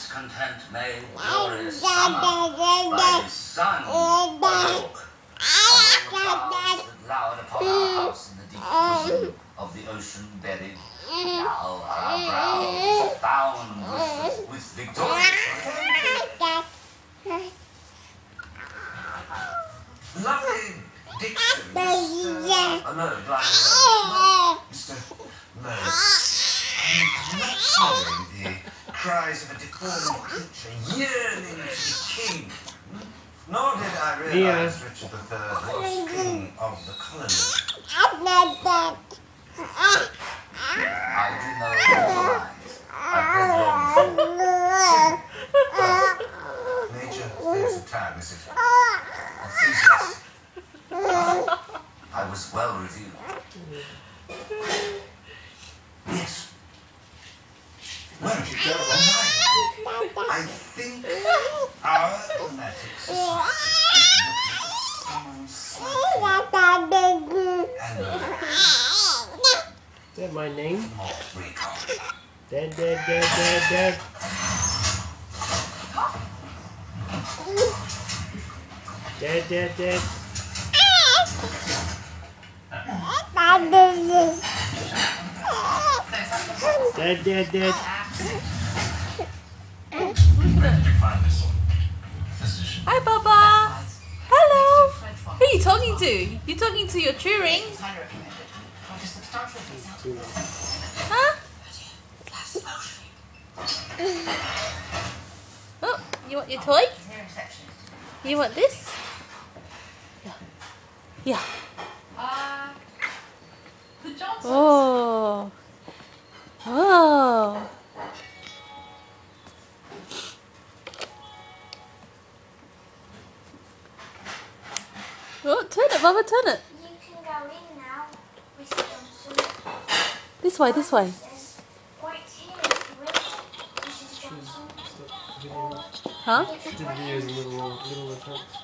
discontent made glorious summer by his son, Oak, and all the clouds that lowered upon our house in the deep bosom of the ocean buried. Now are our brows bound with victorious lovely diction, Mr. Alone, Mr. I'm not hearing the cries of a deformed creature yearning to be king. Nor did I realize Richard III was king of the colony. I do know all the lies. I've heard long before. Nature is a tad, is it? Enthusiast. I was well reviewed. Yes. Well, I think our dramatic society is looking Is that my name? more recall. Dad. Dad. Dad. Hi, Baba. Hello. Who are you talking to? You're talking to your Turing. Huh? Oh, you want your toy? You want this? Yeah. Oh. Oh. Oh, turn it, Mama, turn it. You can go in now, Mr. Johnson. This way. Wait here if you wish, Mrs. Johnson. Huh? Did the videos in the middle of the